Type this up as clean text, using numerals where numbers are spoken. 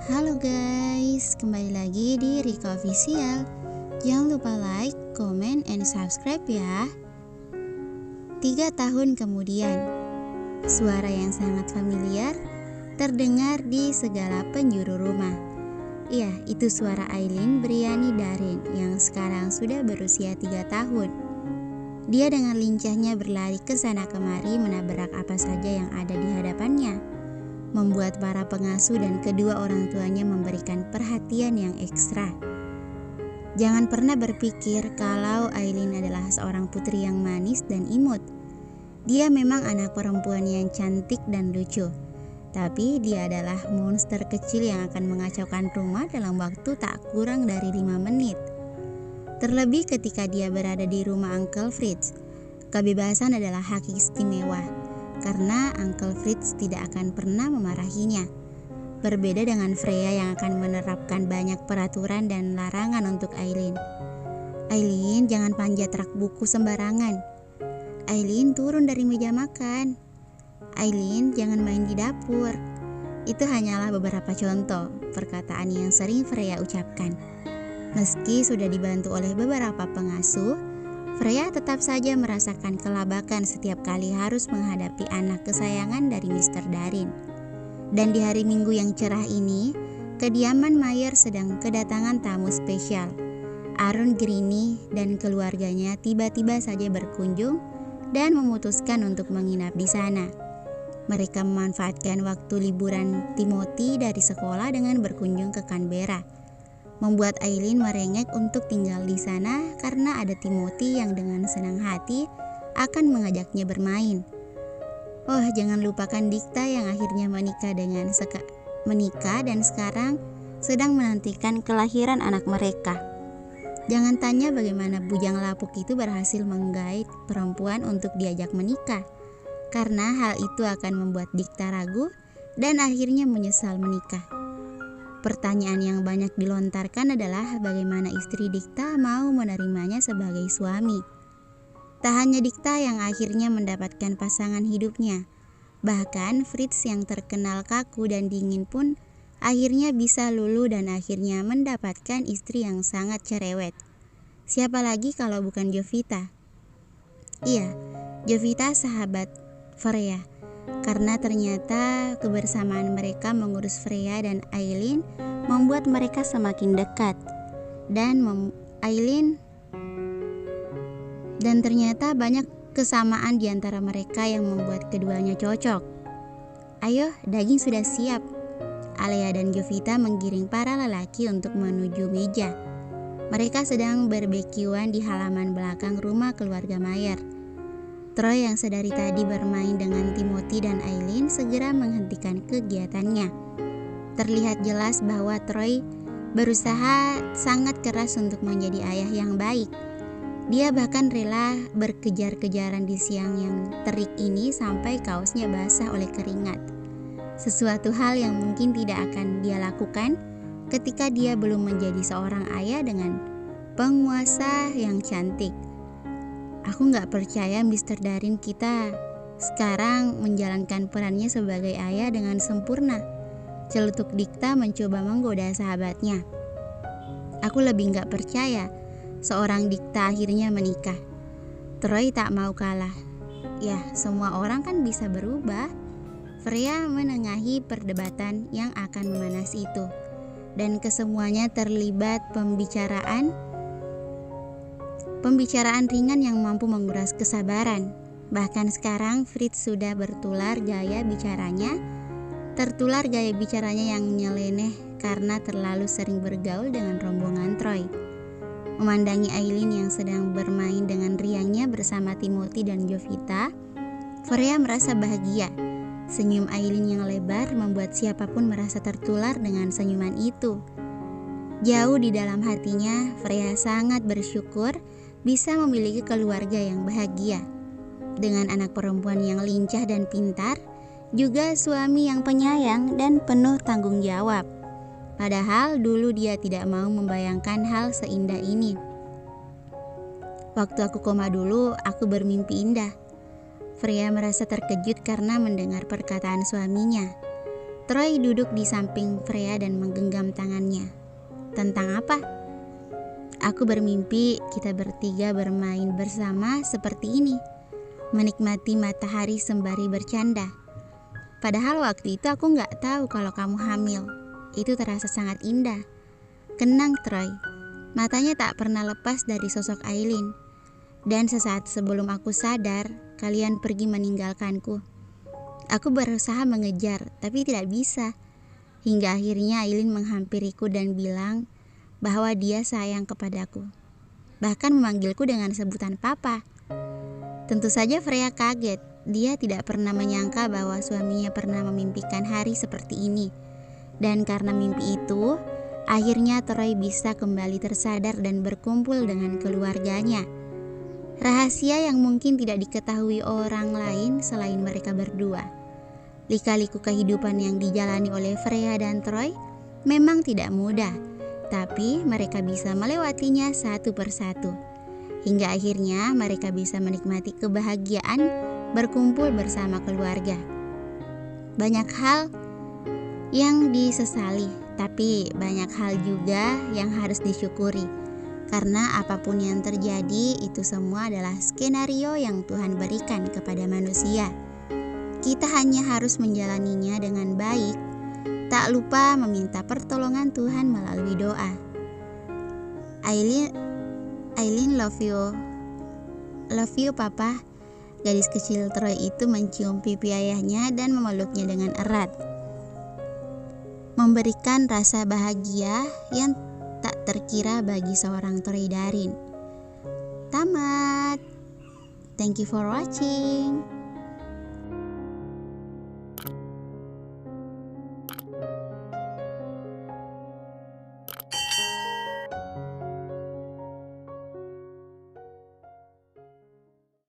Halo guys, kembali lagi di Rika Official. Jangan lupa like, comment, and subscribe ya. 3 tahun kemudian, suara yang sangat familiar terdengar di segala penjuru rumah. Iya, itu suara Aileen Briani Darin yang sekarang sudah berusia 3 tahun. Dia dengan lincahnya berlari ke sana kemari menabrak apa saja yang ada di hadapannya, membuat para pengasuh dan kedua orang tuanya memberikan perhatian yang ekstra. Jangan pernah berpikir kalau Aileen adalah seorang putri yang manis dan imut. Dia memang anak perempuan yang cantik dan lucu, tapi dia adalah monster kecil yang akan mengacaukan rumah dalam waktu tak kurang dari 5 menit. Terlebih ketika dia berada di rumah Uncle Fritz. Kebebasan adalah hak istimewa, karena Uncle Fritz tidak akan pernah memarahinya. Berbeda dengan Freya yang akan menerapkan banyak peraturan dan larangan untuk Aileen. Aileen, jangan panjat rak buku sembarangan. Aileen, turun dari meja makan. Aileen, jangan main di dapur. Itu hanyalah beberapa contoh perkataan yang sering Freya ucapkan. Meski sudah dibantu oleh beberapa pengasuh, Freya tetap saja merasakan kelabakan setiap kali harus menghadapi anak kesayangan dari Mr. Darin. Dan di hari Minggu yang cerah ini, kediaman Mayer sedang kedatangan tamu spesial. Aaron Greene dan keluarganya tiba-tiba saja berkunjung dan memutuskan untuk menginap di sana. Mereka memanfaatkan waktu liburan Timothy dari sekolah dengan berkunjung ke Canberra, membuat Aileen merengek untuk tinggal di sana karena ada Timothy yang dengan senang hati akan mengajaknya bermain. Oh, jangan lupakan Dikta yang akhirnya menikah dan sekarang sedang menantikan kelahiran anak mereka. Jangan tanya bagaimana bujang lapuk itu berhasil menggait perempuan untuk diajak menikah, karena hal itu akan membuat Dikta ragu dan akhirnya menyesal menikah. Pertanyaan yang banyak dilontarkan adalah bagaimana istri Dikta mau menerimanya sebagai suami. Tak hanya Dikta yang akhirnya mendapatkan pasangan hidupnya, bahkan Fritz yang terkenal kaku dan dingin pun akhirnya bisa luluh dan akhirnya mendapatkan istri yang sangat cerewet. Siapa lagi kalau bukan Jovita? Iya, Jovita sahabat Freya. Karena ternyata kebersamaan mereka mengurus Freya dan Aileen membuat mereka semakin dekat. Dan ternyata banyak kesamaan di antara mereka yang membuat keduanya cocok. Ayo, daging sudah siap. Alea dan Jovita menggiring para lelaki untuk menuju meja. Mereka sedang barbekyuan di halaman belakang rumah keluarga Mayer. Troy yang sedari tadi bermain dengan Timothy dan Aileen segera menghentikan kegiatannya. Terlihat jelas bahwa Troy berusaha sangat keras untuk menjadi ayah yang baik. Dia bahkan rela berkejar-kejaran di siang yang terik ini sampai kaosnya basah oleh keringat. Sesuatu hal yang mungkin tidak akan dia lakukan ketika dia belum menjadi seorang ayah dengan penguasa yang cantik. Aku gak percaya Mr. Darin kita sekarang menjalankan perannya sebagai ayah dengan sempurna. Celetuk Dikta mencoba menggoda sahabatnya. Aku lebih gak percaya seorang Dikta akhirnya menikah. Troy tak mau kalah. Ya, semua orang kan bisa berubah. Freya menengahi perdebatan yang akan memanas itu. Dan kesemuanya terlibat pembicaraan ringan yang mampu menguras kesabaran. Bahkan sekarang Fritz sudah tertular gaya bicaranya yang nyeleneh karena terlalu sering bergaul dengan rombongan Troy. Memandangi Aileen yang sedang bermain dengan riangnya bersama Timothy dan Jovita, Freya merasa bahagia. Senyum Aileen yang lebar membuat siapapun merasa tertular dengan senyuman itu. Jauh di dalam hatinya, Freya sangat bersyukur bisa memiliki keluarga yang bahagia, dengan anak perempuan yang lincah dan pintar, juga suami yang penyayang dan penuh tanggung jawab. Padahal dulu dia tidak mau membayangkan hal seindah ini. Waktu aku koma dulu, aku bermimpi indah. Freya merasa terkejut karena mendengar perkataan suaminya. Troy duduk di samping Freya dan menggenggam tangannya. Tentang apa? Aku bermimpi kita bertiga bermain bersama seperti ini, menikmati matahari sembari bercanda. Padahal waktu itu aku gak tahu kalau kamu hamil. Itu terasa sangat indah. Kenang Troy, matanya tak pernah lepas dari sosok Aileen. Dan sesaat sebelum aku sadar, kalian pergi meninggalkanku. Aku berusaha mengejar, tapi tidak bisa. Hingga akhirnya Aileen menghampiriku dan bilang bahwa dia sayang kepadaku. Bahkan memanggilku dengan sebutan papa. Tentu saja Freya kaget. Dia tidak pernah menyangka bahwa suaminya pernah memimpikan hari seperti ini. Dan karena mimpi itu, akhirnya Troy bisa kembali tersadar dan berkumpul dengan keluarganya. Rahasia yang mungkin tidak diketahui orang lain selain mereka berdua. Lika-liku kehidupan yang dijalani oleh Freya dan Troy memang tidak mudah, tapi mereka bisa melewatinya satu persatu. Hingga akhirnya mereka bisa menikmati kebahagiaan berkumpul bersama keluarga. Banyak hal yang disesali, tapi banyak hal juga yang harus disyukuri. Karena apapun yang terjadi, itu semua adalah skenario yang Tuhan berikan kepada manusia. Kita hanya harus menjalaninya dengan baik, tak lupa meminta pertolongan Tuhan melalui doa. Aileen love you papa. Gadis kecil Troy itu mencium pipi ayahnya dan memeluknya dengan erat, memberikan rasa bahagia yang tak terkira bagi seorang Troy Darin. Tamat. Thank you for watching.